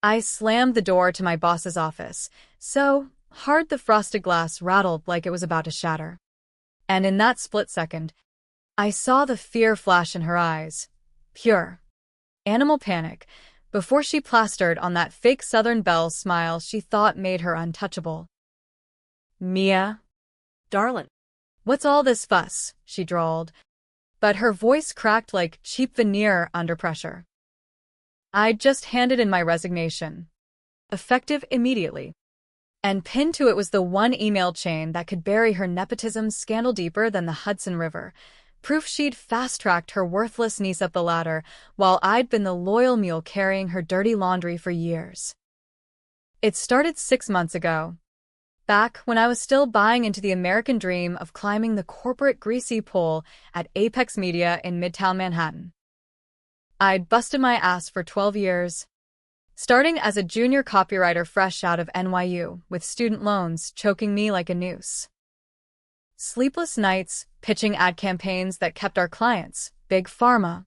I slammed the door to my boss's office, so hard the frosted glass rattled like it was about to shatter. And in that split second, I saw the fear flash in her eyes. Pure animal panic, before she plastered on that fake Southern Belle smile she thought made her untouchable. "Mia, Darlin', what's all this fuss?" she drawled, but her voice cracked like cheap veneer under pressure. I'd just handed in my resignation, effective immediately, and pinned to it was the one email chain that could bury her nepotism scandal deeper than the Hudson River, proof she'd fast-tracked her worthless niece up the ladder while I'd been the loyal mule carrying her dirty laundry for years. It started 6 months ago, back when I was still buying into the American dream of climbing the corporate greasy pole at Apex Media in Midtown Manhattan. I'd busted my ass for 12 years, starting as a junior copywriter fresh out of NYU, with student loans choking me like a noose. Sleepless nights, pitching ad campaigns that kept our clients, Big Pharma,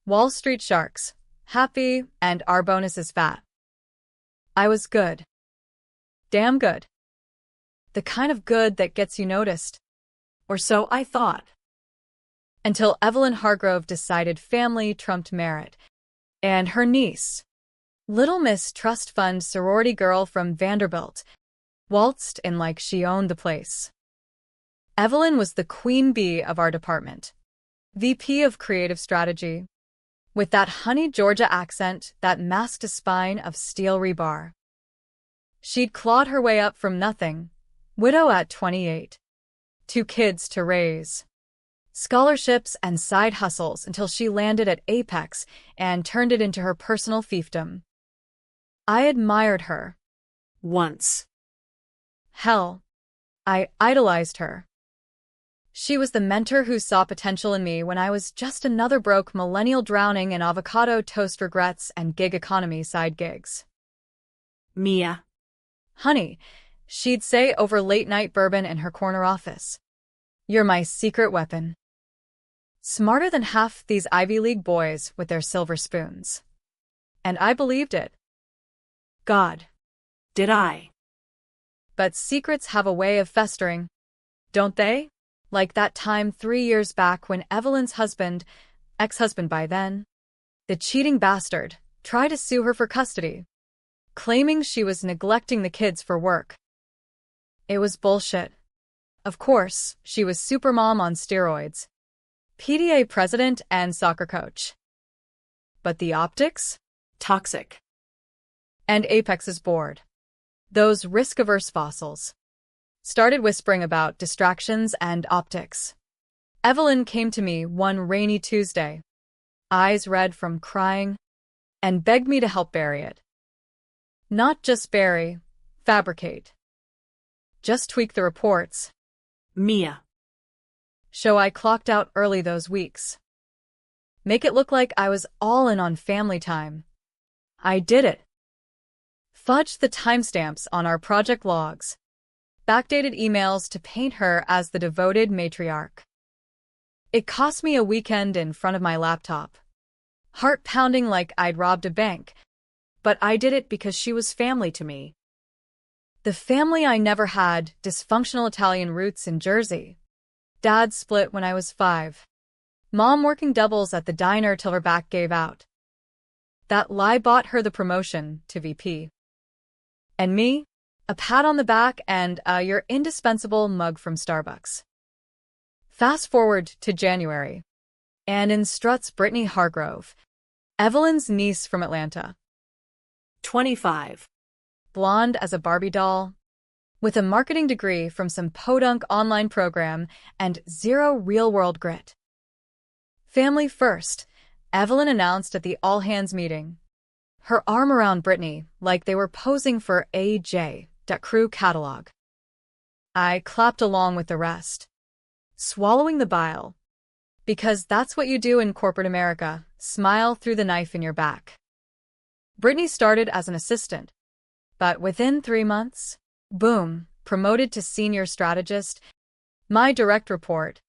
Wall Street sharks, happy, and our bonuses fat. I was good. Damn good. The kind of good that gets you noticed. or so I thought. Until Evelyn Hargrove decided family trumped merit, and her niece, Little Miss Trust Fund sorority girl from Vanderbilt, waltzed in like she owned the place. Evelyn was the queen bee of our department, VP of Creative Strategy, with that honey Georgia accent that masked a spine of steel rebar. She'd clawed her way up from nothing, widow at 28, 2 kids to raise, scholarships and side hustles until she landed at Apex and turned it into her personal fiefdom. I admired her. Once. Hell, I idolized her. She was the mentor who saw potential in me when I was just another broke millennial drowning in avocado toast regrets and gig economy side gigs. Mia. Honey, she'd say over late-night bourbon in her corner office. You're my secret weapon. Smarter than half these Ivy League boys with their silver spoons. And I believed it. God. Did I? But secrets have a way of festering, don't they? Like that time 3 years back when Evelyn's husband, ex-husband by then, the cheating bastard, tried to sue her for custody, claiming she was neglecting the kids for work. It was bullshit. Of course, she was supermom on steroids, PTA president and soccer coach. But the optics? Toxic. And Apex's board, those risk-averse fossils, started whispering about distractions and optics. Evelyn came to me one rainy Tuesday, eyes red from crying, and begged me to help bury it. Not just bury, fabricate. Just tweak the reports. Mia. Show I clocked out early those weeks. Make it look like I was all in on family time. I did it. Fudged the timestamps on our project logs. Backdated emails to paint her as the devoted matriarch. It cost me a weekend in front of my laptop, heart pounding like I'd robbed a bank, but I did it because she was family to me. The family I never had, dysfunctional Italian roots in Jersey. Dad split when I was 5. Mom working doubles at the diner till her back gave out. That lie bought her the promotion to VP. And me? A pat on the back and your indispensable mug from Starbucks. Fast forward to January, and in struts Brittany Hargrove, Evelyn's niece from Atlanta. 25. Blonde as a Barbie doll, with a marketing degree from some podunk online program and 0 real-world grit. Family first, Evelyn announced at the all-hands meeting, her arm around Brittany like they were posing for AJ. Crew catalog. I clapped along with the rest, swallowing the bile, because that's what you do in corporate America, smile through the knife in your back. Brittany started as an assistant, but within 3 months, boom, promoted to senior strategist, my direct report.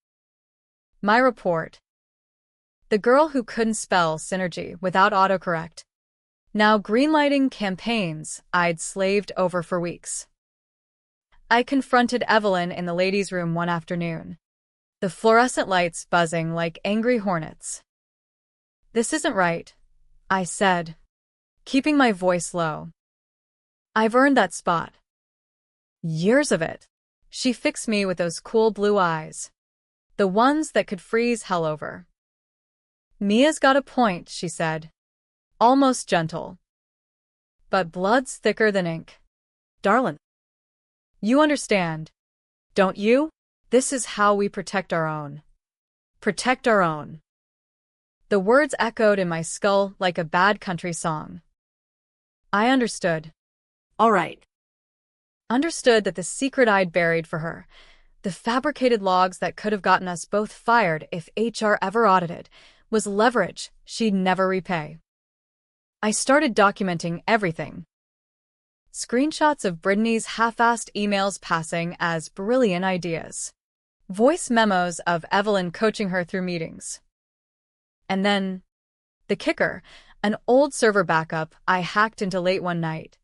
My report. The girl who couldn't spell synergy without autocorrect. Now greenlighting campaigns I'd slaved over for weeks. I confronted Evelyn in the ladies' room one afternoon, the fluorescent lights buzzing like angry hornets. "This isn't right," I said, keeping my voice low. "I've earned that spot. Years of it." She fixed me with those cool blue eyes, the ones that could freeze hell over. "Mia's got a point," she said, almost gentle. "But blood's thicker than ink. Darlin', you understand, don't you? This is how we protect our own. Protect our own." The words echoed in my skull like a bad country song. I understood. All right. Understood that the secret I'd buried for her, the fabricated logs that could have gotten us both fired if HR ever audited, was leverage she'd never repay. I started documenting everything. Screenshots of Brittany's half-assed emails passing as brilliant ideas. Voice memos of Evelyn coaching her through meetings. And then, the kicker, an old server backup I hacked into late one night,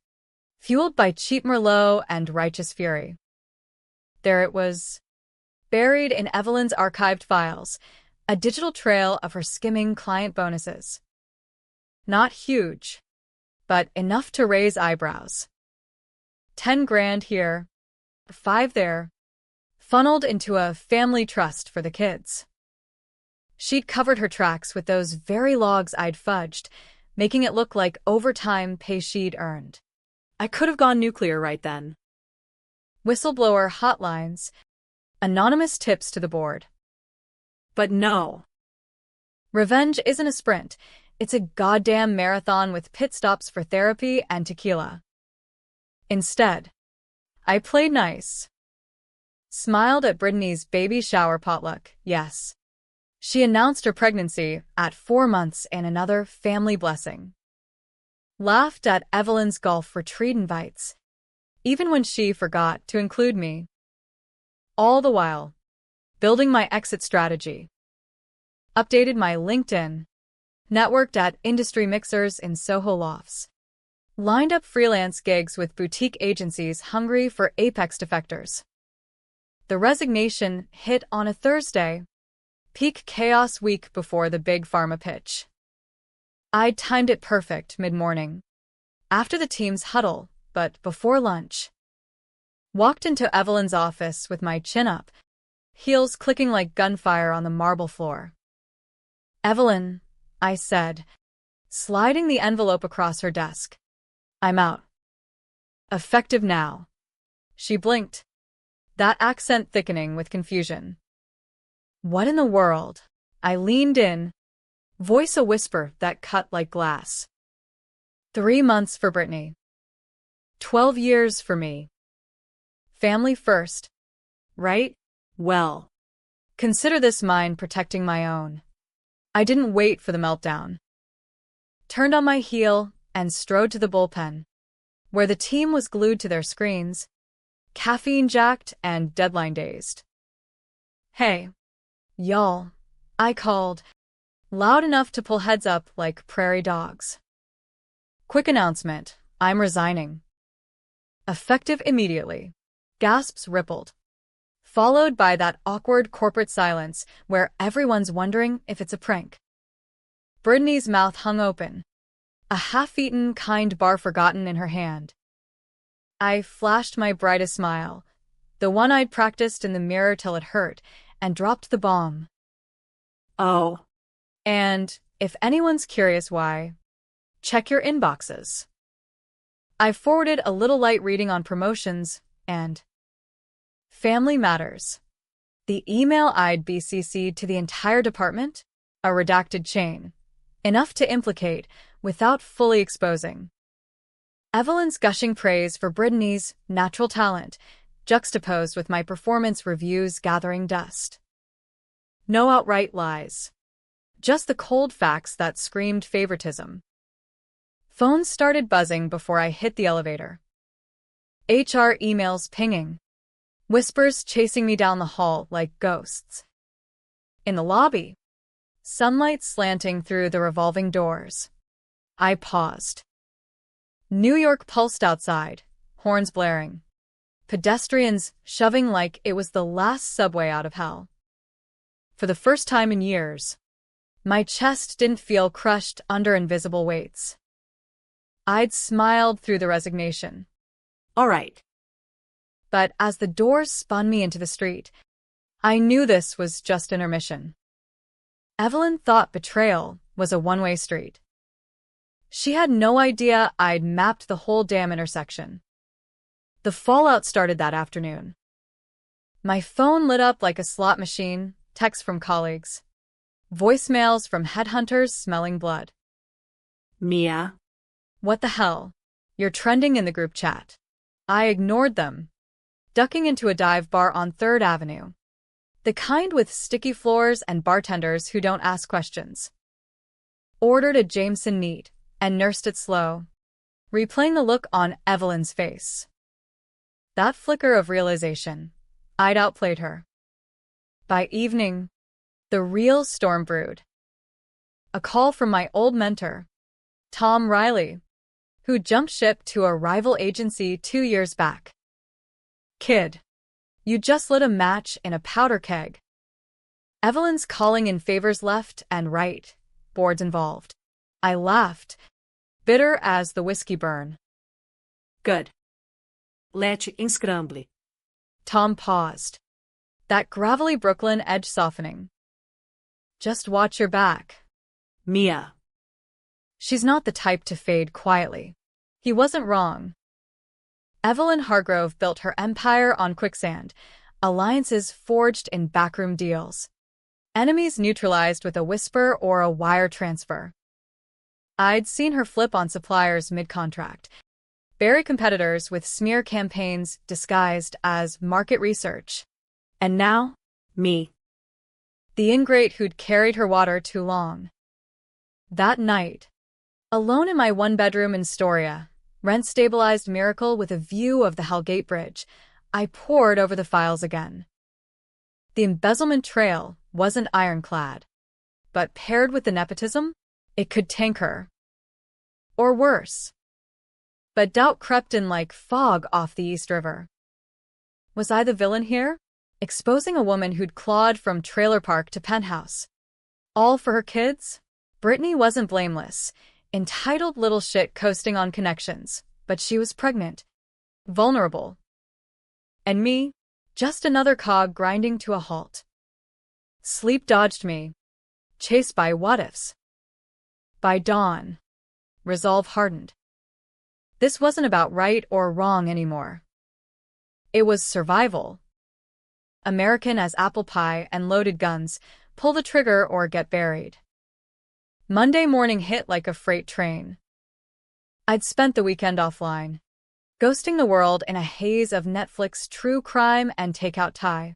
fueled by cheap Merlot and righteous fury. There it was, buried in Evelyn's archived files, a digital trail of her skimming client bonuses. Not huge, but enough to raise eyebrows. 10 grand here, 5 there, funneled into a family trust for the kids. She'd covered her tracks with those very logs I'd fudged, making it look like overtime pay she'd earned. I could have gone nuclear right then. Whistleblower hotlines, anonymous tips to the board. But no. Revenge isn't a sprint, it's a goddamn marathon with pit stops for therapy and tequila. Instead, I played nice. Smiled at Brittany's baby shower potluck, yes. She announced her pregnancy at 4 months and another family blessing. Laughed at Evelyn's golf retreat invites, even when she forgot to include me. All the while, building my exit strategy. Updated my LinkedIn. Networked at industry mixers in Soho lofts. Lined up freelance gigs with boutique agencies hungry for apex defectors. The resignation hit on a Thursday, peak chaos week before the big pharma pitch. I'd timed it perfect mid-morning, after the team's huddle, but before lunch. Walked into Evelyn's office with my chin up, heels clicking like gunfire on the marble floor. "Evelyn," I said, sliding the envelope across her desk. "I'm out. Effective now." She blinked, that accent thickening with confusion. "What in the world?" I leaned in, voice a whisper that cut like glass. 3 months for Brittany. 12 years for me. Family first, right? Well, Consider this mine protecting my own. I didn't wait for the meltdown. Turned on my heel and strode to the bullpen, where the team was glued to their screens, caffeine-jacked and deadline-dazed. "Hey, y'all," I called, loud enough to pull heads up like prairie dogs. "Quick announcement, I'm resigning. Effective immediately." Gasps rippled, followed by that awkward corporate silence where everyone's wondering if it's a prank. Brittany's mouth hung open, a half-eaten kind bar forgotten in her hand. I flashed my brightest smile, the one I'd practiced in the mirror till it hurt, and dropped the bomb. Oh. And, if anyone's curious why, check your inboxes. I forwarded a little light reading on promotions and Family Matters. The email I'd BCC'd to the entire department? A redacted chain. Enough to implicate, without fully exposing. Evelyn's gushing praise for Brittany's natural talent, juxtaposed with my performance reviews gathering dust. No outright lies. Just the cold facts that screamed favoritism. Phones started buzzing before I hit the elevator. HR emails pinging. Whispers chasing me down the hall like ghosts. In the lobby, sunlight slanting through the revolving doors. I paused. New York pulsed outside, horns blaring. Pedestrians shoving like it was the last subway out of hell. For the first time in years, my chest didn't feel crushed under invisible weights. I'd smiled through the resignation. All right. But as the doors spun me into the street, I knew this was just intermission. Evelyn thought betrayal was a one-way street. She had no idea I'd mapped the whole damn intersection. The fallout started that afternoon. My phone lit up like a slot machine, texts from colleagues, voicemails from headhunters smelling blood. Mia. What the hell? You're trending in the group chat. I ignored them, ducking into a dive bar on 3rd Avenue. The kind with sticky floors and bartenders who don't ask questions. Ordered a Jameson neat and nursed it slow, replaying the look on Evelyn's face. That flicker of realization, I'd outplayed her. By evening, the real storm brewed. A call from my old mentor, Tom Riley, who jumped ship to a rival agency 2 years back. Kid, you just lit a match in a powder keg. Evelyn's calling in favors left and right, boards involved. I laughed, bitter as the whiskey burn. Good. Let's scramble. Tom paused, that gravelly Brooklyn edge softening. Just watch your back. Mia. She's not the type to fade quietly. He wasn't wrong. Evelyn Hargrove built her empire on quicksand, alliances forged in backroom deals, enemies neutralized with a whisper or a wire transfer. I'd seen her flip on suppliers mid-contract, bury competitors with smear campaigns disguised as market research. And now, me. The ingrate who'd carried her water too long. That night, alone in my one-bedroom in Astoria, rent-stabilized miracle with a view of the Hell Gate Bridge, I pored over the files again. The embezzlement trail wasn't ironclad, but paired with the nepotism, it could tank her. Or worse. But doubt crept in like fog off the East River. Was I the villain here? Exposing a woman who'd clawed from trailer park to penthouse. All for her kids? Brittany wasn't blameless, entitled little shit coasting on connections, but she was pregnant, vulnerable. And me, just another cog grinding to a halt. Sleep dodged me, chased by what-ifs. By dawn, resolve hardened. This wasn't about right or wrong anymore. It was survival. American as apple pie and loaded guns, pull the trigger or get buried. Monday morning hit like a freight train. I'd spent the weekend offline, ghosting the world in a haze of Netflix true crime and takeout Thai.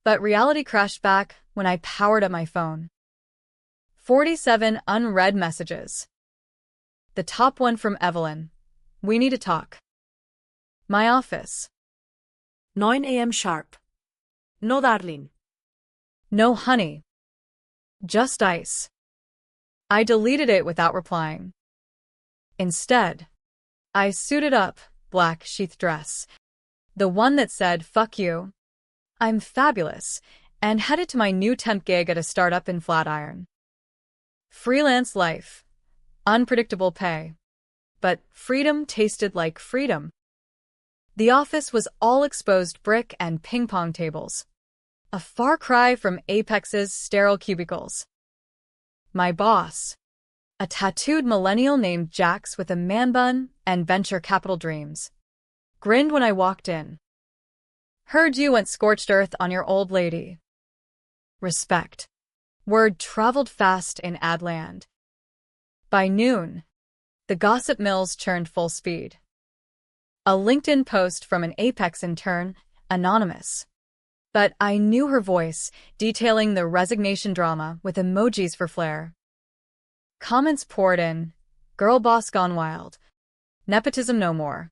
But reality crashed back when I powered up my phone. 47 unread messages. The top one from Evelyn. We need to talk. My office. 9 a.m. sharp. No, darling. No honey. Just ice. I deleted it without replying. Instead, I suited up, black sheath dress. The one that said, fuck you. I'm fabulous, and headed to my new temp gig at a startup in Flatiron. Freelance life. Unpredictable pay. But freedom tasted like freedom. The office was all exposed brick and ping-pong tables. A far cry from Apex's sterile cubicles. My boss, a tattooed millennial named Jax with a man bun and venture capital dreams, grinned when I walked in. Heard you went scorched earth on your old lady. Respect. Word traveled fast in ad land. By noon, the gossip mills churned full speed. A LinkedIn post from an Apex intern, anonymous. But I knew her voice, detailing the resignation drama with emojis for flair. Comments poured in. Girl boss gone wild. Nepotism no more.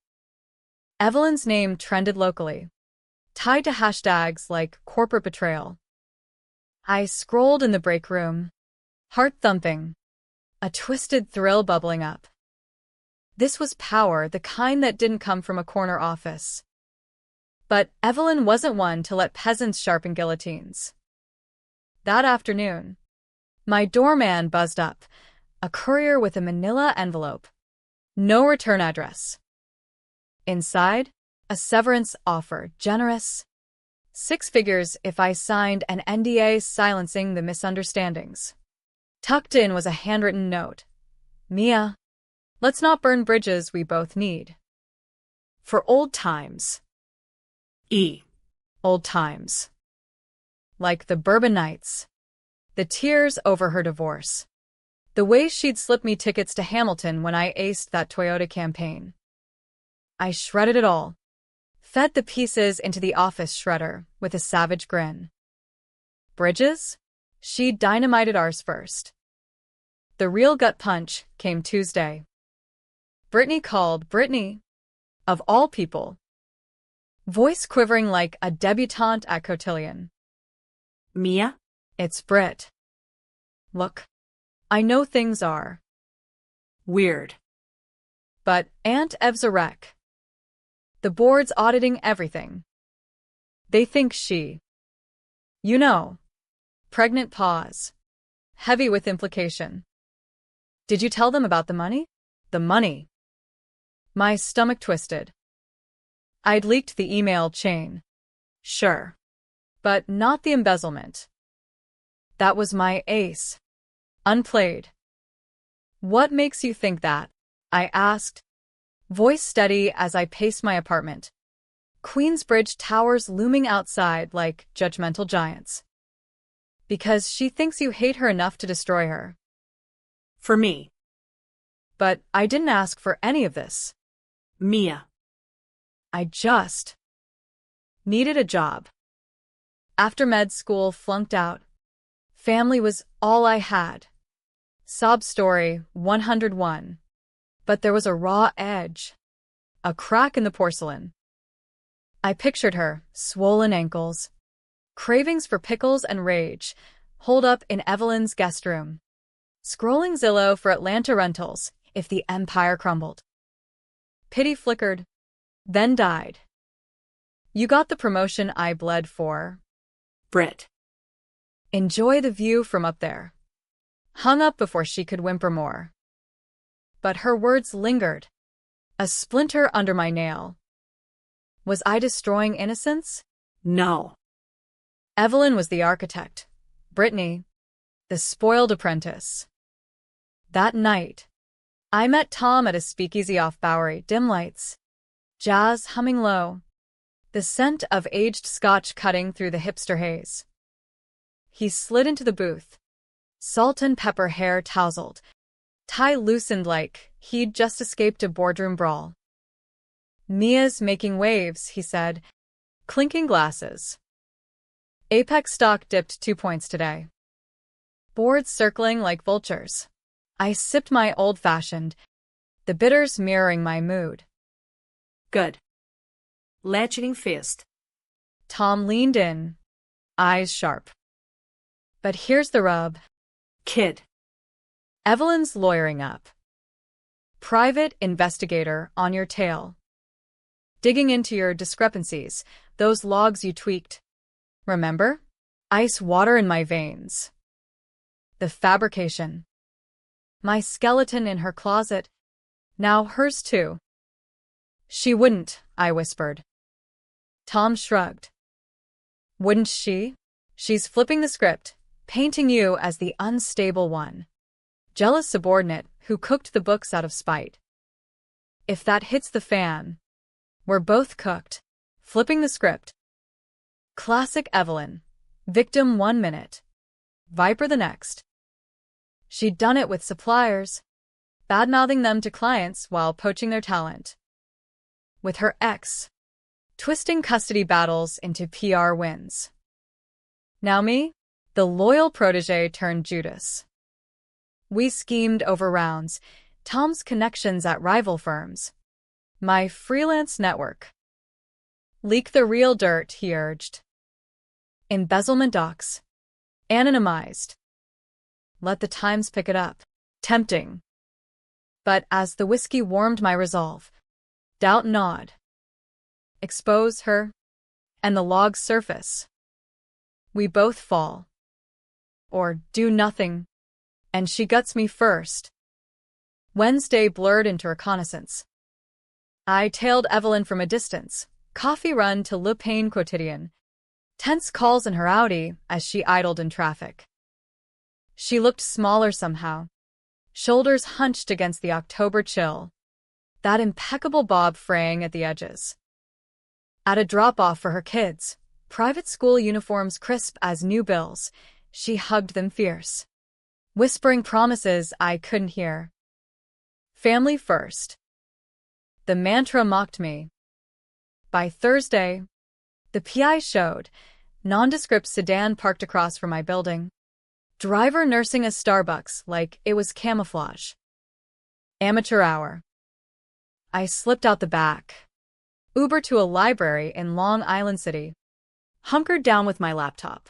Evelyn's name trended locally, tied to hashtags like corporate betrayal. I scrolled in the break room, heart thumping, a twisted thrill bubbling up. This was power, the kind that didn't come from a corner office. But Evelyn wasn't one to let peasants sharpen guillotines. That afternoon, my doorman buzzed up, a courier with a manila envelope. No return address. Inside, a severance offer, generous. 6 figures if I signed an NDA silencing the misunderstandings. Tucked in was a handwritten note. Mia, let's not burn bridges we both need. For old times. Old times. Like the Bourbon Nights. The tears over her divorce. The way she'd slipped me tickets to Hamilton when I aced that Toyota campaign. I shredded it all. Fed the pieces into the office shredder with a savage grin. Bridges? She dynamited ours first. The real gut punch came Tuesday. Brittany called. Brittany. Of all people. Voice quivering like a debutante at cotillion. Mia? It's Brit. Look. I know things are weird. But Aunt Ev's a wreck. The board's auditing everything. They think she. You know. Pregnant pause. Heavy with implication. Did you tell them about the money? The money. My stomach twisted. I'd leaked the email chain. Sure. But not the embezzlement. That was my ace. Unplayed. What makes you think that? I asked, voice steady as I paced my apartment. Queensbridge towers looming outside like judgmental giants. Because she thinks you hate her enough to destroy her. For me. But I didn't ask for any of this. Mia. I just needed a job. After med school, flunked out. Family was all I had. Sob story 101. But there was a raw edge. A crack in the porcelain. I pictured her, swollen ankles. Cravings for pickles and rage, holed up in Evelyn's guest room. Scrolling Zillow for Atlanta rentals, if the empire crumbled. Pity flickered, then died. You got the promotion I bled for. Brit. Enjoy the view from up there. Hung up before she could whimper more. But her words lingered. A splinter under my nail. Was I destroying innocence? No. Evelyn was the architect. Brittany, the spoiled apprentice. That night, I met Tom at a speakeasy off Bowery, dim lights. Jazz humming low. The scent of aged scotch cutting through the hipster haze. He slid into the booth. Salt and pepper hair tousled. Tie loosened like he'd just escaped a boardroom brawl. Mia's making waves, he said, clinking glasses. Apex stock dipped 2 points today. Boards circling like vultures. I sipped my old-fashioned, the bitters mirroring my mood. Good. Latching fist. Tom leaned in, eyes sharp. But here's the rub. Kid. Evelyn's lawyering up. Private investigator on your tail. Digging into your discrepancies, those logs you tweaked. Remember? Ice water in my veins. The fabrication. My skeleton in her closet. Now hers too. She wouldn't, I whispered. Tom shrugged. Wouldn't she? She's flipping the script, painting you as the unstable one. Jealous subordinate who cooked the books out of spite. If that hits the fan, we're both cooked. Flipping the script. Classic Evelyn. Victim 1 minute. Viper the next. She'd done it with suppliers, badmouthing them to clients while poaching their talent. With her ex, twisting custody battles into PR wins. Now me, the loyal protege turned Judas. We schemed over rounds, Tom's connections at rival firms. My freelance network. Leak the real dirt, he urged. Embezzlement docs. Anonymized. Let the Times pick it up. Tempting. But as the whiskey warmed my resolve, doubt gnawed. Expose her, and the logs surface. We both fall. Or do nothing, and she guts me first. Wednesday blurred into reconnaissance. I tailed Evelyn from a distance, coffee run to Le Pain quotidian, tense calls in her Audi as she idled in traffic. She looked smaller somehow, shoulders hunched against the October chill, that impeccable bob fraying at the edges. At a drop-off for her kids, private school uniforms crisp as new bills, she hugged them fierce, whispering promises I couldn't hear. Family first. The mantra mocked me. By Thursday, the PI showed, nondescript sedan parked across from my building, driver nursing a Starbucks like it was camouflage. Amateur hour. I slipped out the back, Uber to a library in Long Island City, hunkered down with my laptop.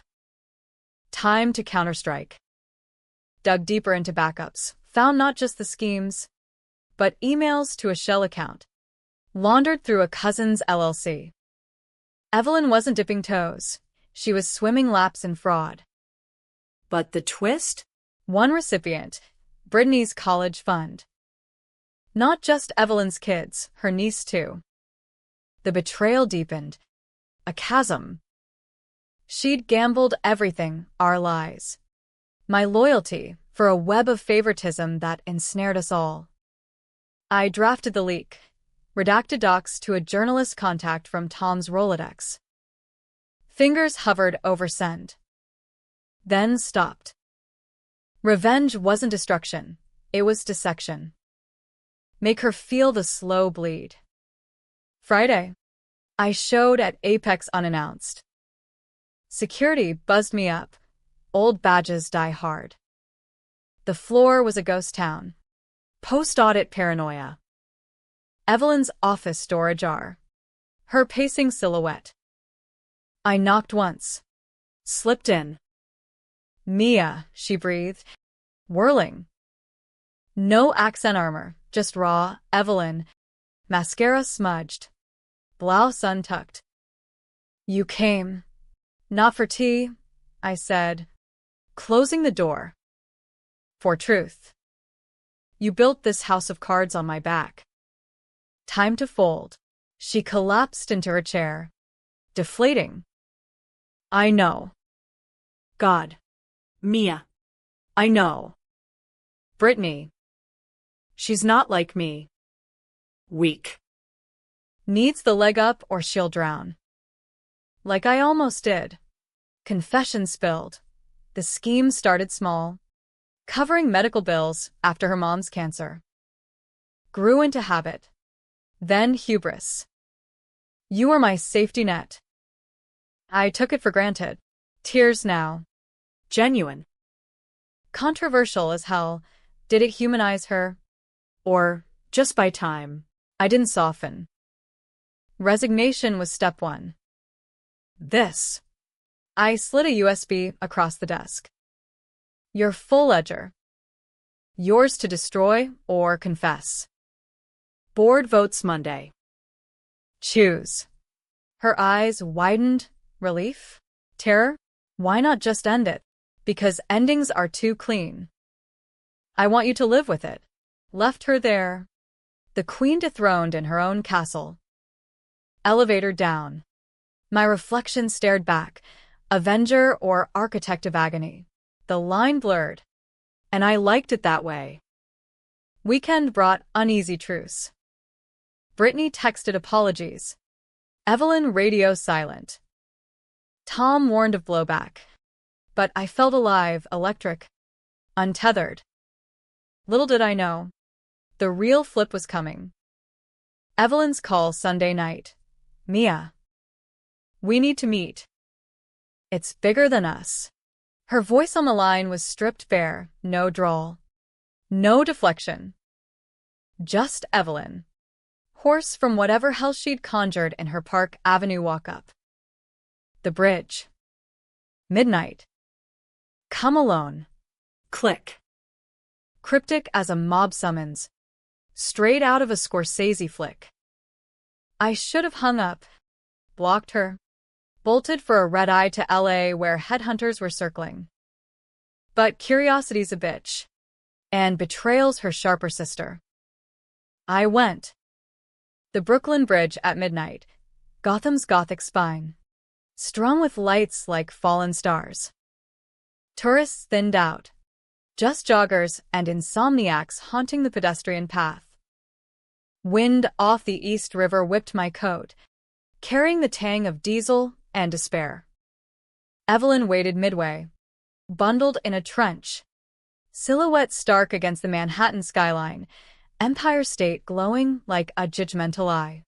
Time to counterstrike. Dug deeper into backups, found not just the schemes, but emails to a shell account, laundered through a cousin's LLC. Evelyn wasn't dipping toes. She was swimming laps in fraud. But the twist? One recipient, Brittany's college fund. Not just Evelyn's kids, her niece too. The betrayal deepened. A chasm. She'd gambled everything, our lies. My loyalty, for a web of favoritism that ensnared us all. I drafted the leak, redacted docs to a journalist contact from Tom's Rolodex. Fingers hovered over send. Then stopped. Revenge wasn't destruction, it was dissection. Make her feel the slow bleed. Friday. I showed at Apex unannounced. Security buzzed me up. Old badges die hard. The floor was a ghost town. Post-audit paranoia. Evelyn's office door ajar. Her pacing silhouette. I knocked once. Slipped in. Mia, she breathed, whirling. No accent armor, just raw, Evelyn. Mascara smudged. Blouse untucked. You came. Not for tea, I said, closing the door. For truth. You built this house of cards on my back. Time to fold. She collapsed into her chair. Deflating. I know. God. Mia. I know. Brittany. She's not like me. Weak. Needs the leg up or she'll drown. Like I almost did. Confession spilled. The scheme started small, covering medical bills after her mom's cancer. Grew into habit. Then hubris. You were my safety net. I took it for granted. Tears now. Genuine. Controversial as hell. Did it humanize her? Or, just by time, I didn't soften. Resignation was step one. This. I slid a USB across the desk. Your full ledger. Yours to destroy or confess. Board votes Monday. Choose. Her eyes widened. Relief? Terror? Why not just end it? Because endings are too clean. I want you to live with it. Left her there. The queen dethroned in her own castle. Elevator down. My reflection stared back. Avenger or architect of agony. The line blurred. And I liked it that way. Weekend brought uneasy truce. Brittany texted apologies. Evelyn radio silent. Tom warned of blowback. But I felt alive, electric, untethered. Little did I know. The real flip was coming. Evelyn's call Sunday night. Mia. We need to meet. It's bigger than us. Her voice on the line was stripped bare, no drawl. No deflection. Just Evelyn. Hoarse from whatever hell she'd conjured in her Park Avenue walk-up. The bridge. Midnight. Come alone. Click. Cryptic as a mob summons. Straight out of a Scorsese flick. I should have hung up, blocked her, bolted for a red-eye to LA where headhunters were circling. But curiosity's a bitch, and betrayal's her sharper sister. I went. The Brooklyn Bridge at midnight, Gotham's Gothic spine, strung with lights like fallen stars. Tourists thinned out, just joggers and insomniacs haunting the pedestrian path. Wind off the East River whipped my coat, carrying the tang of diesel and despair. Evelyn waited midway, bundled in a trench, silhouette stark against the Manhattan skyline, Empire State glowing like a judgmental eye.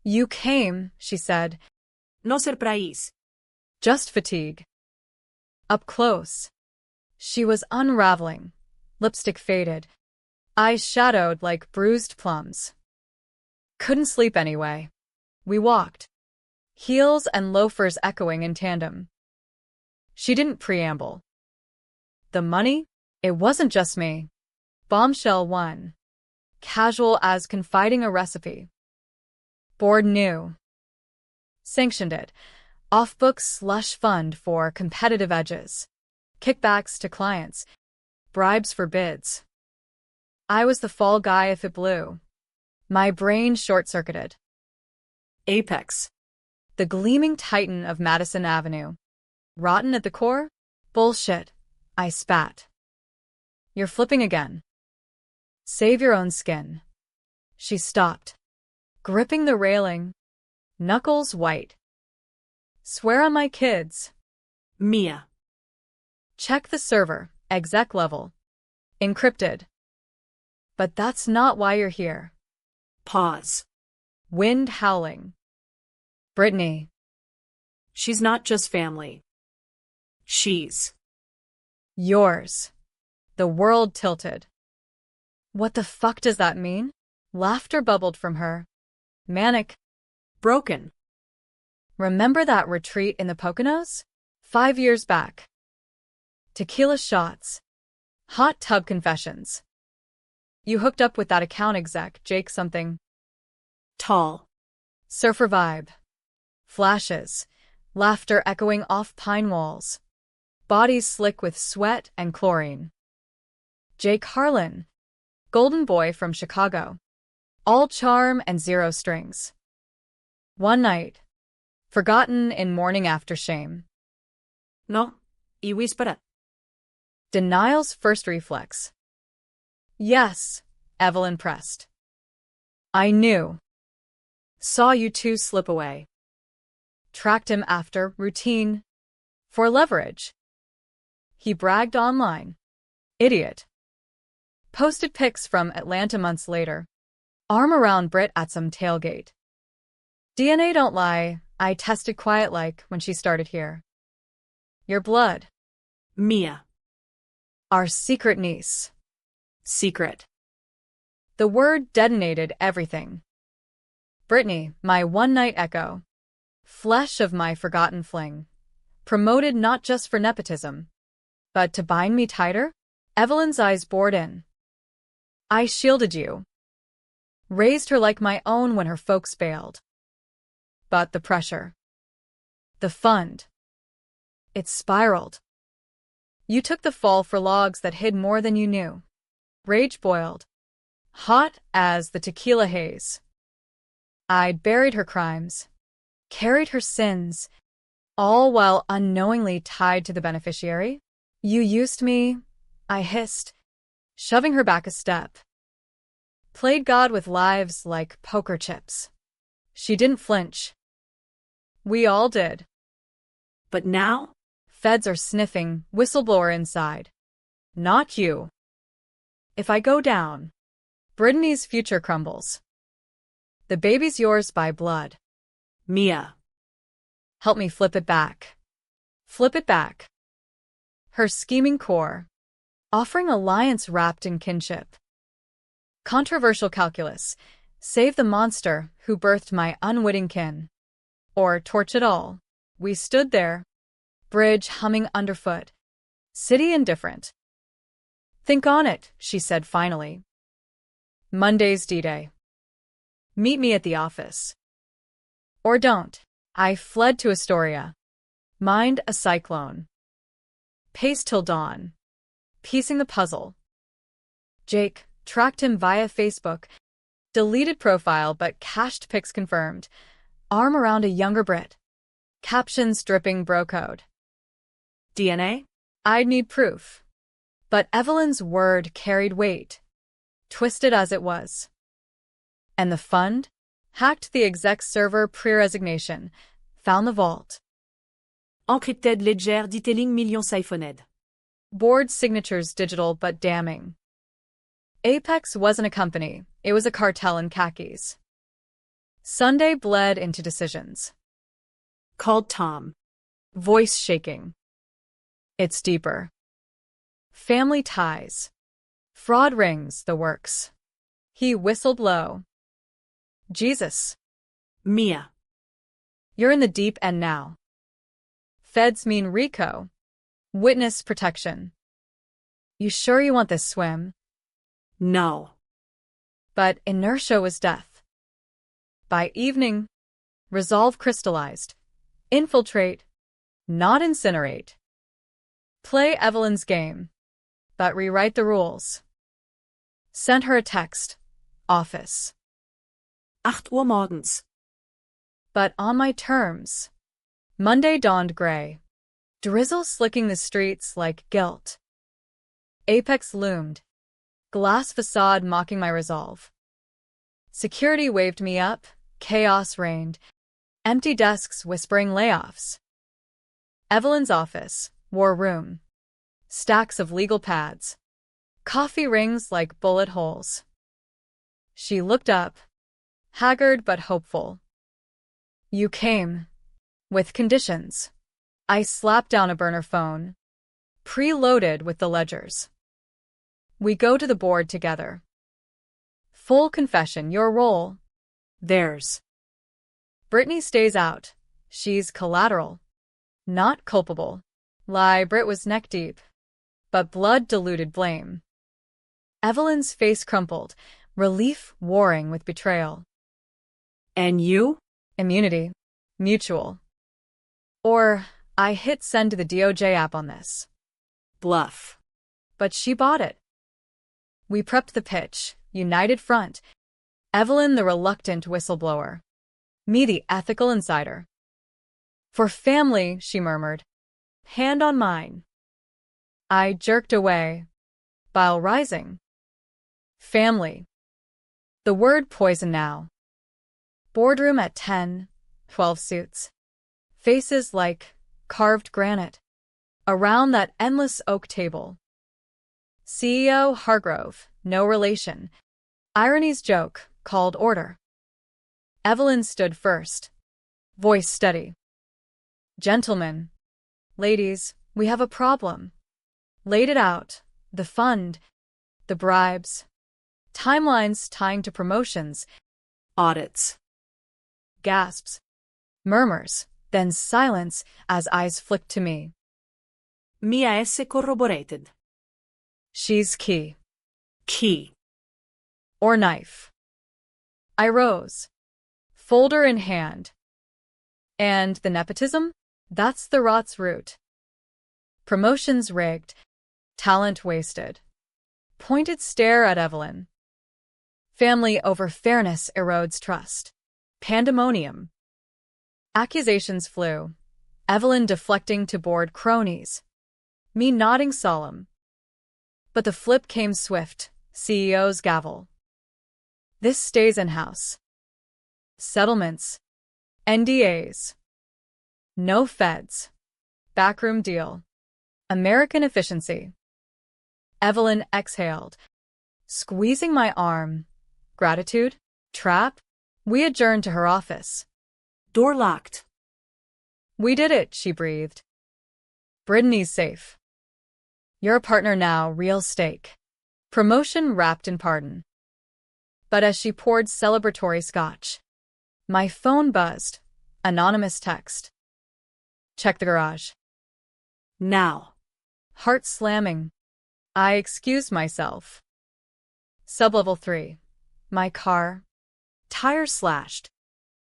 You came, she said. No surprise. Just fatigue. Up close. She was unraveling, lipstick faded, eyes shadowed like bruised plums. Couldn't sleep anyway. We walked, heels and loafers echoing in tandem. She didn't preamble. The money? It wasn't just me. Bombshell 1. Casual as confiding a recipe. Board knew. Sanctioned it. Off-book slush fund for competitive edges. Kickbacks to clients. Bribes for bids. I was the fall guy if it blew. My brain short-circuited. Apex. The gleaming titan of Madison Avenue. Rotten at the core? Bullshit. I spat. You're flipping again. Save your own skin. She stopped, gripping the railing, knuckles white. Swear on my kids. Mia. Check the server, exec level. Encrypted. But that's not why you're here. Pause. Wind howling. Brittany. She's not just family. She's yours. The world tilted. What the fuck does that mean? Laughter bubbled from her. Manic. Broken. Remember that retreat in the Poconos? 5 years back. Tequila shots. Hot tub confessions. You hooked up with that account exec, Jake something. Tall. Surfer vibe. Flashes. Laughter echoing off pine walls. Bodies slick with sweat and chlorine. Jake Harlan. Golden boy from Chicago. All charm and zero strings. One night. Forgotten in morning after shame. No, y whispered. Denial's first reflex. Yes, Evelyn pressed. I knew. Saw you two slip away. Tracked him after routine. For leverage. He bragged online. Idiot. Posted pics from Atlanta months later. Arm around Brit at some tailgate. DNA don't lie, I tested quiet like when she started here. Your blood. Mia. Our secret niece. Secret. The word detonated everything. Brittany, my one-night echo. Flesh of my forgotten fling. Promoted not just for nepotism, but to bind me tighter? Evelyn's eyes bored in. I shielded you. Raised her like my own when her folks bailed. But the pressure. The fund. It spiraled. You took the fall for logs that hid more than you knew. Rage boiled. Hot as the tequila haze. I'd buried her crimes. Carried her sins. All while unknowingly tied to the beneficiary. You used me, I hissed, shoving her back a step. Played God with lives like poker chips. She didn't flinch. We all did. But now? Feds are sniffing, whistleblower inside. Not you. If I go down, Brittany's future crumbles. The baby's yours by blood. Mia. Help me flip it back. Flip it back. Her scheming core, offering alliance wrapped in kinship. Controversial calculus, save the monster who birthed my unwitting kin. Or torch it all. We stood there, bridge humming underfoot, city indifferent. Think on it, she said finally. Monday's D-Day. Meet me at the office. Or don't. I fled to Astoria. Mind a cyclone. Pace till dawn. Piecing the puzzle. Jake tracked him via Facebook. Deleted profile but cached pics confirmed. Arm around a younger Brit. Captions dripping bro code. DNA? I'd need proof. But Evelyn's word carried weight, twisted as it was. And the fund? Hacked the exec server pre-resignation. Found the vault. Encrypted ledger detailing millions siphoned. Board signatures digital but damning. Apex wasn't a company, it was a cartel in khakis. Sunday bled into decisions. Called Tom. Voice shaking. It's deeper. Family ties. Fraud rings, the works. He whistled low. Jesus. Mia. You're in the deep end now. Feds mean RICO. Witness protection. You sure you want this swim? No. But inertia was death. By evening, resolve crystallized. Infiltrate, not incinerate. Play Evelyn's game, but rewrite the rules. Sent her a text. Office. 8 Uhr morgens. But on my terms. Monday dawned gray. Drizzle slicking the streets like guilt. Apex loomed. Glass facade mocking my resolve. Security waved me up. Chaos reigned. Empty desks whispering layoffs. Evelyn's office. War room. Stacks of legal pads. Coffee rings like bullet holes. She looked up, haggard but hopeful. You came. With conditions. I slapped down a burner phone. Preloaded with the ledgers. We go to the board together. Full confession, your role. Theirs. Brittany stays out. She's collateral. Not culpable. Lie, Britt was neck deep. But blood diluted blame. Evelyn's face crumpled, relief warring with betrayal. And you? Immunity. Mutual. Or, I hit send to the DOJ app on this. Bluff. But she bought it. We prepped the pitch, united front. Evelyn the reluctant whistleblower. Me the ethical insider. For family, she murmured. Hand on mine. I jerked away. Bile rising. Family. The word poison now. Boardroom at 10, 12 suits. Faces like carved granite. Around that endless oak table. CEO Hargrove, no relation. Irony's joke, called order. Evelyn stood first. Voice steady. Gentlemen. Ladies, we have a problem. Laid it out. The fund. The bribes. Timelines tying to promotions. Audits. Gasps. Murmurs. Then silence as eyes flicked to me. Mia S. corroborated. She's key. Key. Or knife. I rose. Folder in hand. And the nepotism? That's the rot's root. Promotions rigged. Talent wasted. Pointed stare at Evelyn. Family over fairness erodes trust. Pandemonium. Accusations flew. Evelyn deflecting to board cronies. Me nodding solemn. But the flip came swift. CEO's gavel. This stays in-house. Settlements. NDAs. No feds. Backroom deal. American efficiency. Evelyn exhaled. Squeezing my arm. Gratitude? Trap? We adjourned to her office. Door locked. We did it, she breathed. Brittany's safe. You're a partner now, real stake. Promotion wrapped in pardon. But as she poured celebratory scotch, my phone buzzed. Anonymous text. Check the garage. Now. Heart slamming. I excused myself. Sublevel 3. My car. Tires slashed.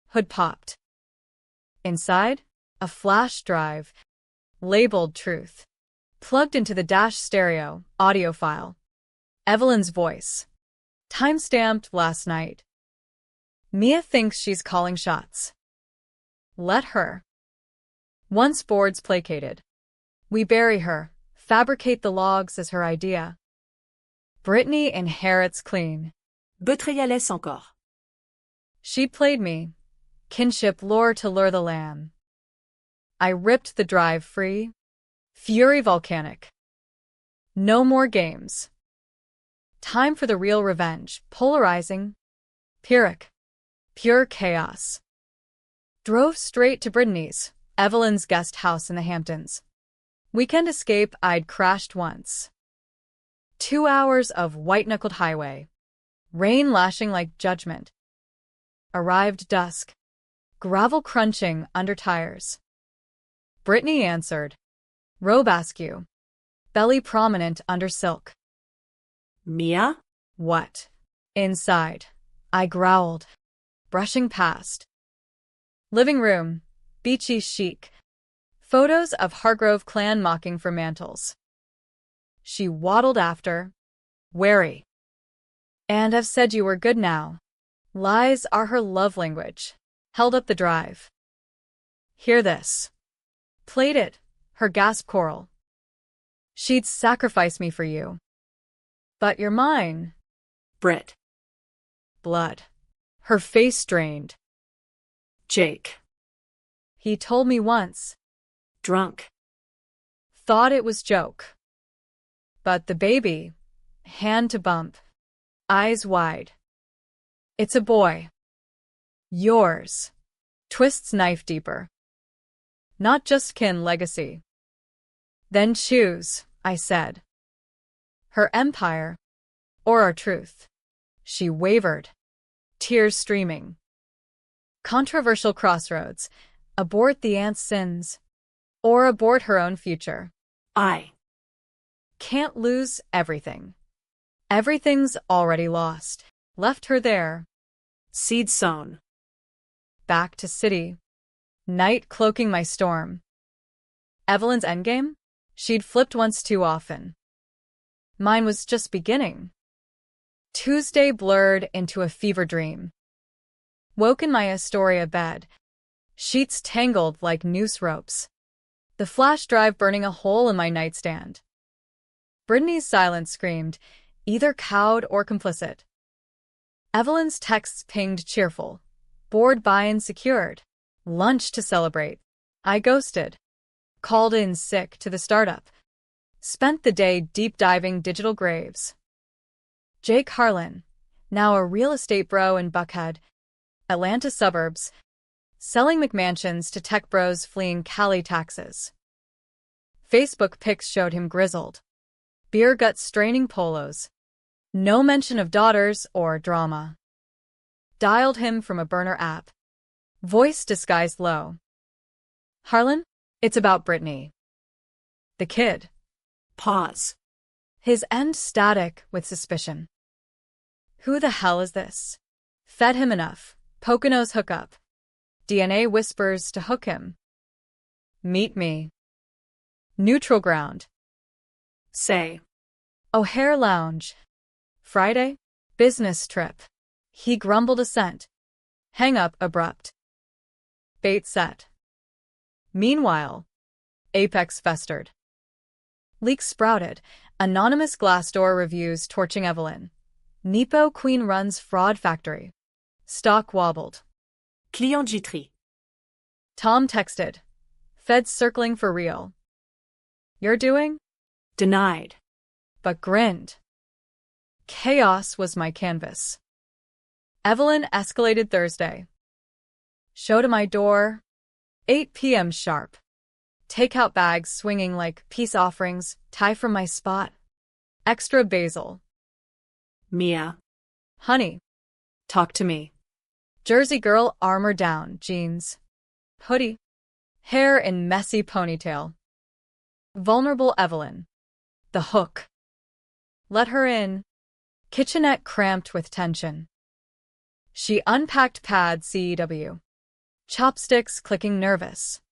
Hood popped. Inside, a flash drive, labeled Truth. Plugged into the dash stereo, audio file. Evelyn's voice. Time-stamped last night. Mia thinks she's calling shots. Let her. Once boards placated. We bury her, fabricate the logs as her idea. Brittany inherits clean. Betrayals encore. She played me. Kinship lore to lure the lamb. I ripped the drive free. Fury volcanic. No more games. Time for the real revenge, polarizing. Pyrrhic. Pure chaos. Drove straight to Brittany's, Evelyn's guest house in the Hamptons. Weekend escape I'd crashed once. 2 hours of white-knuckled highway. Rain lashing like judgment. Arrived dusk. Gravel crunching under tires. Brittany answered. Robe askew. Belly prominent under silk. Mia? What? Inside. I growled. Brushing past. Living room. Beachy chic. Photos of Hargrove clan mocking for mantles. She waddled after. Wary. And I've said you were good now. Lies are her love language. Held up the drive. Hear this. Played it. Her gasp choral. She'd sacrifice me for you. But you're mine. Brit. Blood. Her face drained. Jake. He told me once. Drunk. Thought it was joke. But the baby. Hand to bump. Eyes wide. It's a boy. Yours. Twists knife deeper. Not just kin legacy. Then choose, I said. Her empire, or our truth. She wavered. Tears streaming. Controversial crossroads. Abort the aunt's sins. Or abort her own future. I Can't lose everything. Everything's already lost. Left her there. seed sown. Back to city. Night cloaking my storm. Evelyn's endgame? She'd flipped once too often. Mine was just beginning. Tuesday blurred into a fever dream. Woke in my Astoria bed. Sheets tangled like noose ropes. The flash drive burning a hole in my nightstand. Brittany's silence screamed, either cowed or complicit. Evelyn's texts pinged cheerful. Bored buy-in secured. Lunch to celebrate. I ghosted. Called in sick to the startup. Spent the day deep-diving digital graves. Jake Harlan, now a real estate bro in Buckhead, Atlanta suburbs, selling McMansions to tech bros fleeing Cali taxes. Facebook pics showed him grizzled. Beer gut straining polos. No mention of daughters or drama. Dialed him from a burner app. Voice disguised low. Harlan, it's about Brittany. The kid. Pause. His end static with suspicion. Who the hell is this? Fed him enough. Poconos hookup. DNA whispers to hook him. Meet me. Neutral ground. Say. O'Hare Lounge. Friday? Business trip. He grumbled assent. Hang up abrupt. Bait set. Meanwhile, Apex festered. Leaks sprouted. Anonymous Glassdoor reviews torching Evelyn. Nepo Queen runs fraud factory. Stock wobbled. Client G3. Tom texted. Feds circling for real. You're doing? Denied. But grinned. Chaos was my canvas. Evelyn escalated Thursday. Show to my door. 8 p.m. sharp. Takeout bags swinging like peace offerings, tie from my spot. Extra basil. Mia. Honey. Talk to me. Jersey girl armor down, jeans. Hoodie. Hair in messy ponytail. Vulnerable Evelyn. The hook. Let her in. Kitchenette cramped with tension. She unpacked pad CEW. Chopsticks clicking nervous.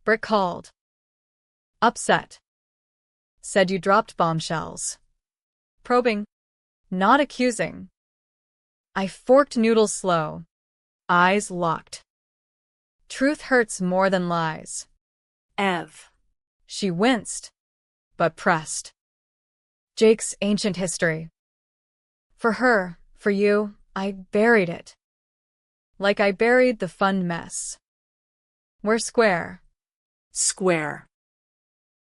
Britt called. Upset. Said you dropped bombshells. Probing. Not accusing. I forked noodles slow. Eyes locked. Truth hurts more than lies. Ev. She winced, but pressed. Jake's ancient history. For her, for you, I buried it. Like I buried the fun mess. We're square. Square.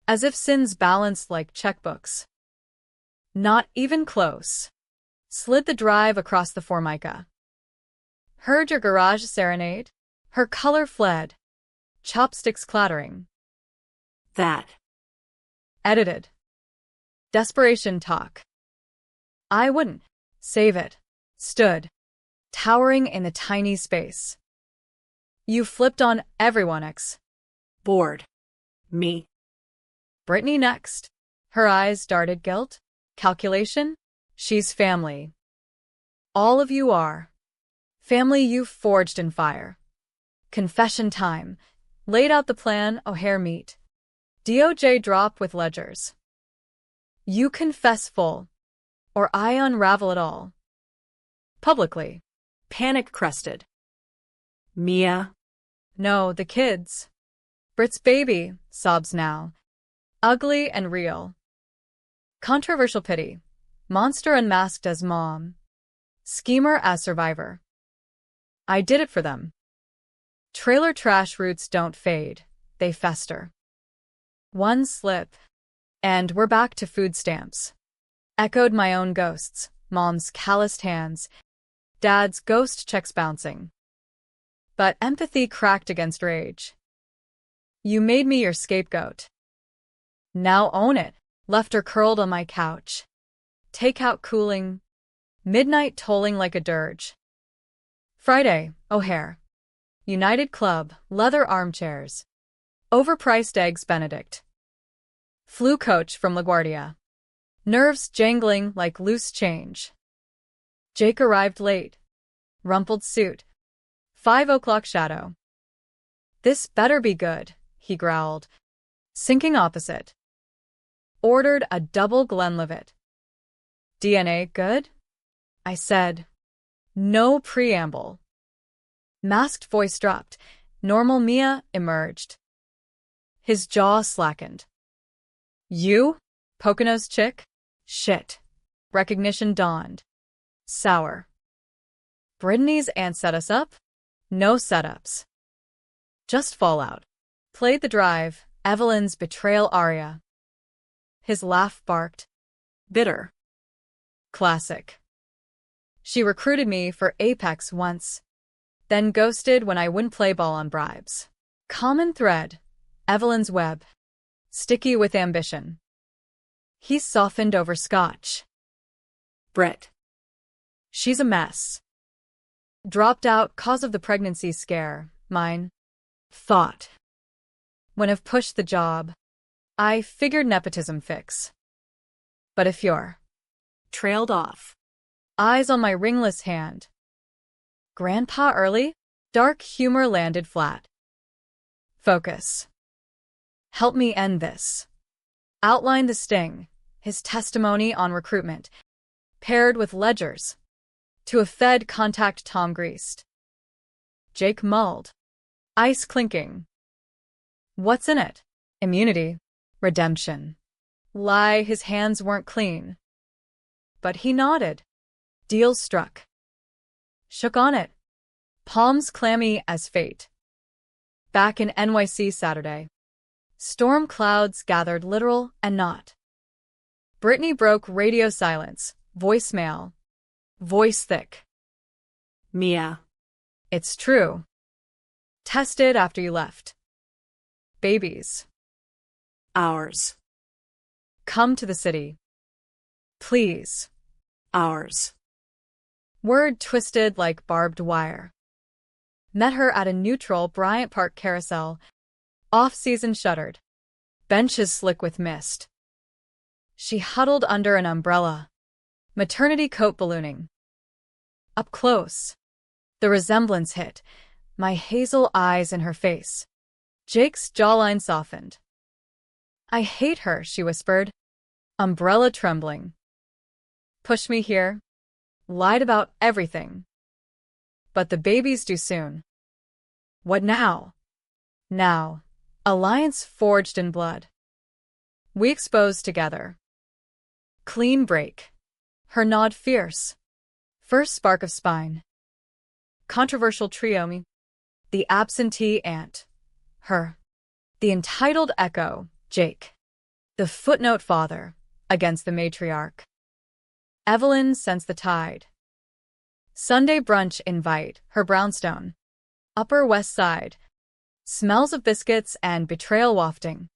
As if sins balanced like checkbooks. Not even close. Slid the drive across the Formica. Heard your garage serenade? Her color fled. Chopsticks clattering. That. Edited. Desperation talk. I wouldn't. Save it. Stood. Towering in the tiny space. You flipped on everyone, X. Bored. Me. Brittany next. Her eyes darted guilt. Calculation? She's family. All of you are. Family you forged in fire. Confession time. Laid out the plan, O'Hare meet. DOJ drop with ledgers. You confess full. Or I unravel it all. Publicly. Panic-crested. Mia. No, the kids. Britt's baby, sobs now. Ugly and real. Controversial pity. Monster unmasked as mom. Schemer as survivor. I did it for them. Trailer trash roots don't fade, they fester. One slip, and we're back to food stamps. Echoed my own ghosts, mom's calloused hands, dad's ghost checks bouncing. But empathy cracked against rage. You made me your scapegoat. Now own it, left her curled on my couch. Takeout cooling, midnight tolling like a dirge. Friday, O'Hare. United Club, leather armchairs. Overpriced eggs Benedict. Flu coach from LaGuardia. Nerves jangling like loose change. Jake arrived late. Rumpled suit. 5 o'clock shadow. This better be good, he growled. Sinking opposite. Ordered a double Glenlivet. DNA good? I said. No preamble. Masked voice dropped. Normal Mia emerged. His jaw slackened. You? Poconos chick? Shit. Recognition dawned. Sour. Brittany's aunt set us up? No setups. Just fallout. Played the drive, Evelyn's betrayal aria. His laugh barked. Bitter. Classic. She recruited me for Apex once, then ghosted when I wouldn't play ball on bribes. Common thread. Evelyn's web. Sticky with ambition. He softened over scotch. Britt. She's a mess. Dropped out cause of the pregnancy scare, mine. Thought. When I've pushed the job, I figured nepotism fix. But if you're Trailed off. eyes on my ringless hand. Grandpa early? Dark humor landed flat. Focus. Help me end this. Outline the sting, his testimony on recruitment, paired with ledgers. To a Fed contact Tom greased. Jake mulled. Ice clinking. What's in it? Immunity. Redemption. Lie, his hands weren't clean. But he nodded. Deal struck. Shook on it. Palms clammy as fate. Back in NYC Saturday. Storm clouds gathered literal and not. Brittany broke radio silence. Voicemail. Voice thick. Mia. It's true. Tested after you left. Babies. Ours. Come to the city. Please. Ours. Word twisted like barbed wire. Met her at a neutral Bryant Park carousel. Off-season shuttered. Benches slick with mist. She huddled under an umbrella. Maternity coat ballooning. Up close. The resemblance hit, my hazel eyes in her face. Jake's jawline softened. I hate her, she whispered, umbrella trembling. Pushed me here. Lied about everything. But the baby's due soon. What now? Now. Alliance forged in blood. We exposed together. Clean break. Her nod fierce. First spark of spine. Controversial trio me. The absentee aunt. Her. The entitled echo, Jake. The footnote father, against the matriarch. Evelyn sensed the tide. Sunday brunch invite, her brownstone. Upper West Side. Smells of biscuits and betrayal wafting.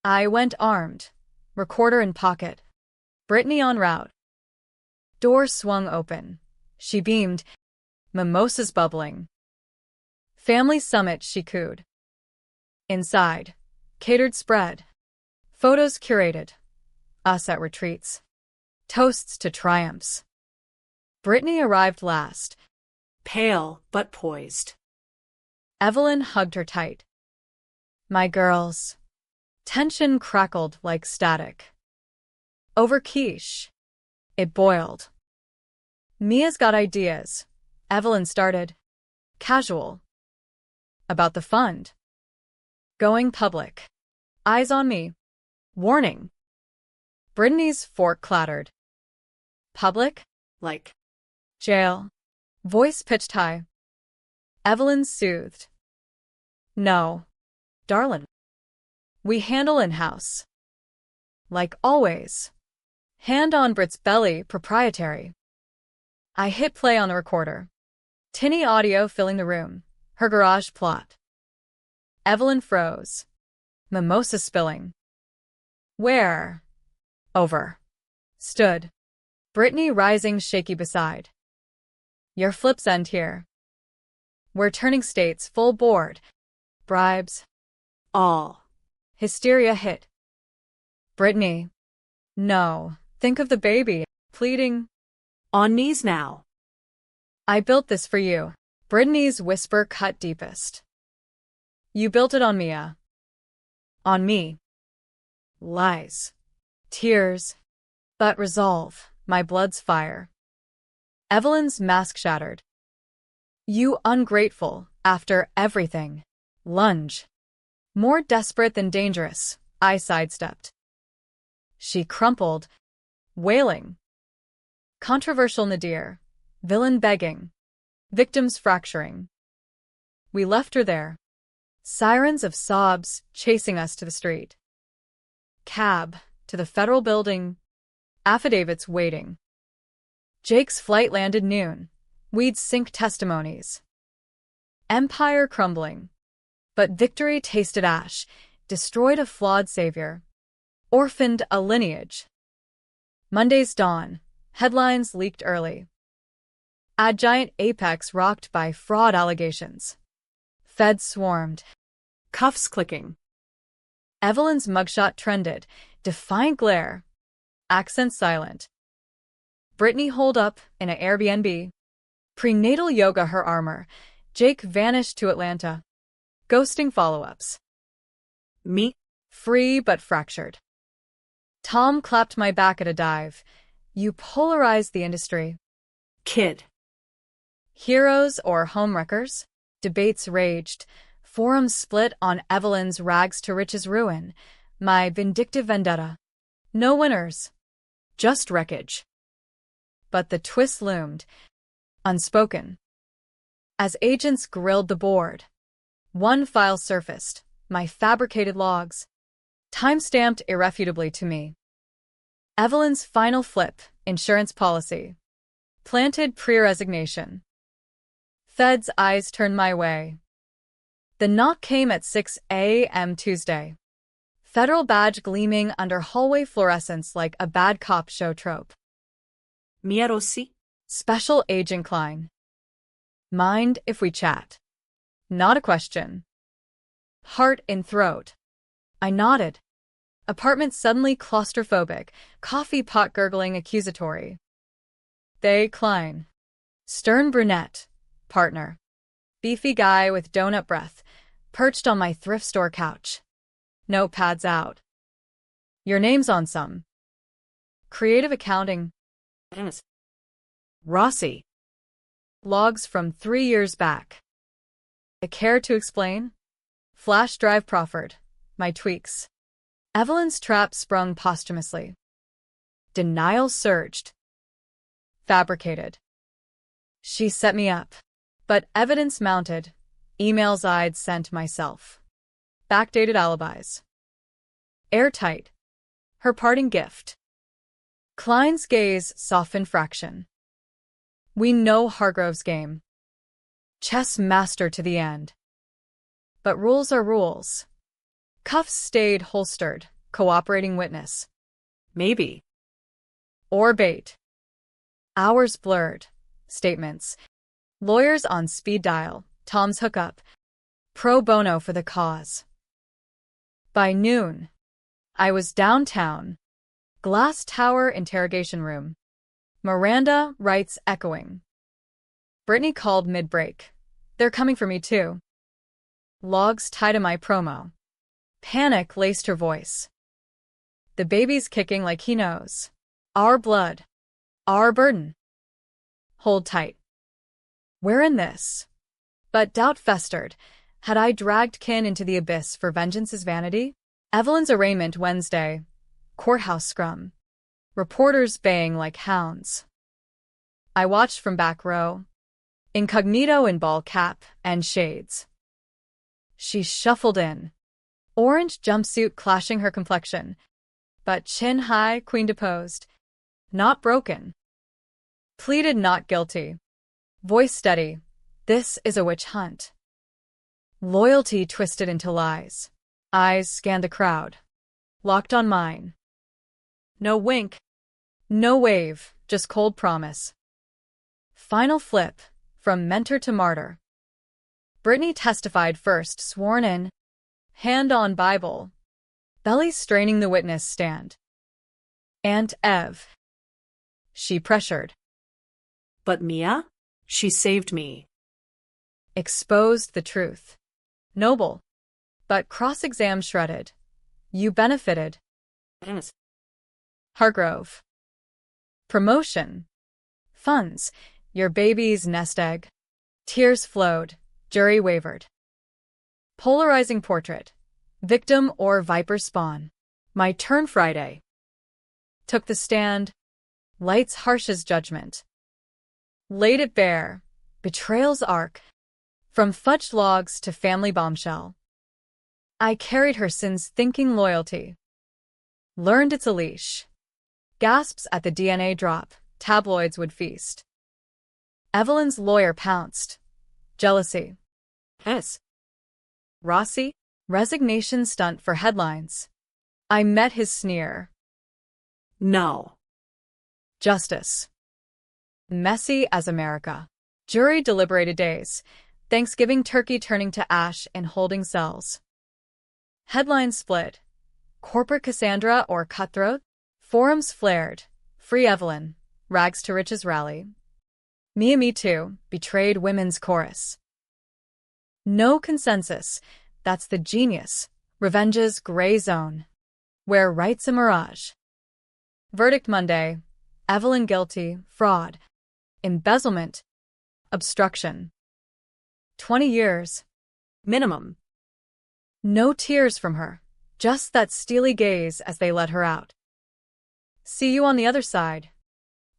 I went armed, recorder in pocket. Brittany en route. Door swung open. She beamed, mimosas bubbling. Family summit, she cooed. Inside, catered spread. Photos curated. Us at retreats. Toasts to triumphs. Brittany arrived last. Pale but poised. Evelyn hugged her tight. My girls. Tension crackled like static. Over quiche. It boiled. Mia's got ideas. Evelyn started. Casual. About the fund. Going public. Eyes on me. Warning. Brittany's fork clattered. Public? Like. Jail. Voice pitched high. Evelyn soothed. No. Darlin'. We handle in-house. Like always. Hand on Brit's belly, proprietary. I hit play on the recorder. Tinny audio filling the room. Her garage plot. Evelyn froze. Mimosa spilling. Where? Over. Stood. Brittany rising shaky beside. Your flips end here. We're turning states full board. Bribes. All. Hysteria hit. Brittany. No. Think of the baby. Pleading. On knees now. I built this for you. Brittany's whisper cut deepest. You built it on Mia. On me. Lies. Tears. But resolve. My blood's fire. Evelyn's mask shattered. You ungrateful, after everything. Lunge. More desperate than dangerous, I sidestepped. She crumpled, wailing. Controversial nadir. Villain begging. Victims fracturing. We left her there. Sirens of sobs chasing us to the street. Cab, to the federal building. Affidavits waiting. Jake's flight landed noon. We'd sync testimonies. Empire crumbling. But victory tasted ash, destroyed a flawed savior. Orphaned a lineage. Monday's dawn. Headlines leaked early. A giant apex rocked by fraud allegations. Feds swarmed. Cuffs clicking. Evelyn's mugshot trended, defiant glare. Accent silent. Brittany holed up in an Airbnb. Prenatal yoga her armor. Jake vanished to Atlanta. Ghosting follow-ups. Me. Free but fractured. Tom clapped my back at a dive. You polarized the industry. Kid. Heroes or homewreckers? Debates raged. Forums split on Evelyn's rags to riches ruin. My vindictive vendetta. No winners. Just wreckage. But the twist loomed. Unspoken. As agents grilled the board. One file surfaced. My fabricated logs. Time-stamped irrefutably to me. Evelyn's final flip, insurance policy. Planted pre-resignation. Fed's eyes turned my way. The knock came at 6 a.m. Tuesday. Federal badge gleaming under hallway fluorescence like a bad cop show trope. Mia Rossi. Special Agent Klein. Mind if we chat? Not a question. Heart in throat. I nodded. Apartment suddenly claustrophobic, coffee pot gurgling accusatory. They Klein. Stern brunette. Partner. Beefy guy with donut breath, perched on my thrift store couch. Notepads out. Your name's on some. Creative accounting. Rossi. Logs from 3 years back. A care to explain? Flash drive proffered. My tweaks. Evelyn's trap sprung posthumously. Denial surged. Fabricated. She set me up. But evidence mounted. Emails I'd sent myself. Backdated alibis. Airtight. Her parting gift. Klein's gaze softened fraction. We know Hargrove's game. Chess master to the end. But rules are rules. Cuffs stayed holstered, cooperating witness. Maybe. Or bait. Hours blurred. Statements. Lawyers on speed dial. Tom's hookup. Pro bono for the cause. By noon, I was downtown. Glass tower interrogation room. Miranda rights echoing. Brittany called mid-break. They're coming for me too. Logs tied to my promo. Panic laced her voice. The baby's kicking like he knows. Our blood. Our burden. Hold tight. We're in this. But doubt festered. Had I dragged kin into the abyss for vengeance's vanity? Evelyn's arraignment Wednesday. Courthouse scrum. Reporters baying like hounds. I watched from back row. Incognito in ball cap and shades. She shuffled in. Orange jumpsuit clashing her complexion. But chin high, queen deposed. Not broken. Pleaded not guilty. Voice steady. This is a witch hunt. Loyalty twisted into lies. Eyes scanned the crowd. Locked on mine. No wink. No wave, just cold promise. Final flip, from mentor to martyr. Brittany testified first, sworn in. Hand on Bible. Belly straining the witness stand. Aunt Ev. She pressured. But Mia? She saved me. Exposed the truth. Noble. But cross-exam shredded. You benefited. Hargrove. Promotion. Funds. Your baby's nest egg. Tears flowed. Jury wavered. Polarizing portrait. Victim or viper spawn. My turn Friday. Took the stand. Lights harsh as judgment. Laid it bare. Betrayal's arc. From fudged logs to family bombshell. I carried her sins thinking loyalty. Learned it's a leash. Gasps at the DNA drop. Tabloids would feast. Evelyn's lawyer pounced. Jealousy. Rossi? Resignation stunt for headlines. I met his sneer. No. Justice. Messy as America. Jury deliberated days. Thanksgiving turkey turning to ash in holding cells. Headlines split. Corporate Cassandra or cutthroat? Forums flared. Free Evelyn. Rags to riches rally. Mia Me Too. Betrayed women's chorus. No consensus. That's the genius. Revenge's gray zone. Where right's a mirage. Verdict Monday. Evelyn guilty. Fraud. Embezzlement. Obstruction. 20 years. Minimum. No tears from her. Just that steely gaze as they let her out. See you on the other side.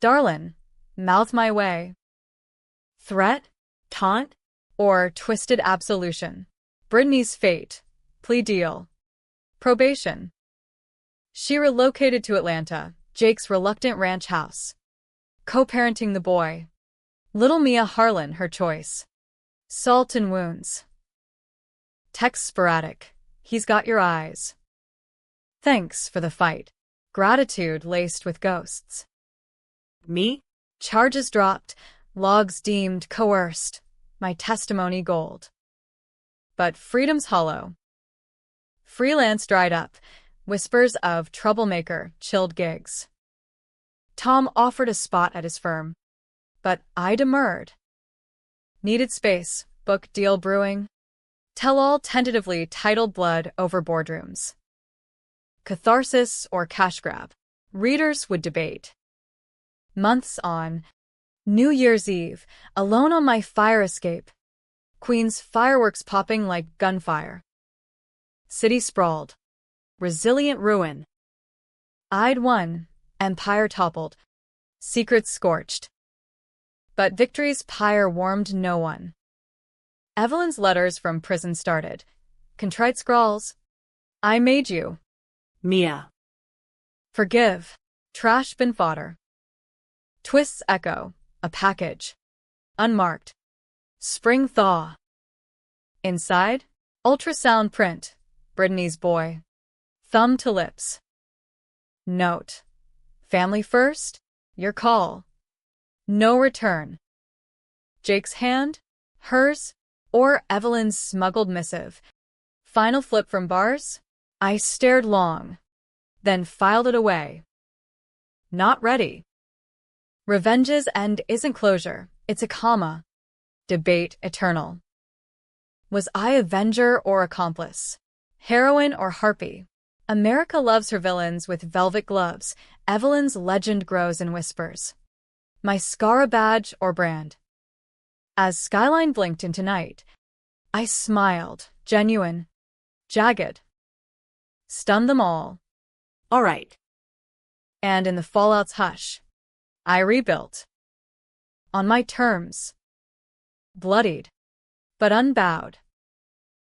Darlin'. Mouth my way. Threat? Taunt? Or twisted absolution? Brittany's fate. Plea deal. Probation. She relocated to Atlanta, Jake's reluctant ranch house. Co-parenting the boy. Little Mia Harlan her choice. Salt and wounds. Text sporadic. He's got your eyes. Thanks for the fight. Gratitude laced with ghosts. Me? Charges dropped. Logs deemed coerced. My testimony gold. But freedom's hollow. Freelance dried up. Whispers of troublemaker chilled gigs. Tom offered a spot at his firm. but I demurred. Needed space, book deal brewing. Tell-all tentatively titled Blood over boardrooms. Catharsis or cash grab? Readers would debate. Months on. New Year's Eve, alone on my fire escape. Queen's fireworks popping like gunfire. City sprawled. Resilient ruin. I'd won. Empire toppled. Secrets scorched. But victory's pyre warmed no one. Evelyn's letters from prison started. Contrite scrawls. I made you. Mia. Forgive. Trash bin fodder. Twists echo. A package. Unmarked. Spring thaw. Inside, ultrasound print. Brittany's boy. Thumb to lips. Note. Family first? Your call. No return. Jake's hand? Hers? Or Evelyn's smuggled missive? Final flip from bars? I stared long. Then filed it away. Not ready. Revenge's end isn't closure, it's a comma. Debate eternal. Was I avenger or accomplice? Heroine or harpy? America loves her villains with velvet gloves. Evelyn's legend grows in whispers. My scar badge or brand? As skyline blinked into night, I smiled, genuine, jagged. Stunned them all. All right. And in the fallout's hush, I rebuilt. On my terms. Bloodied, but unbowed.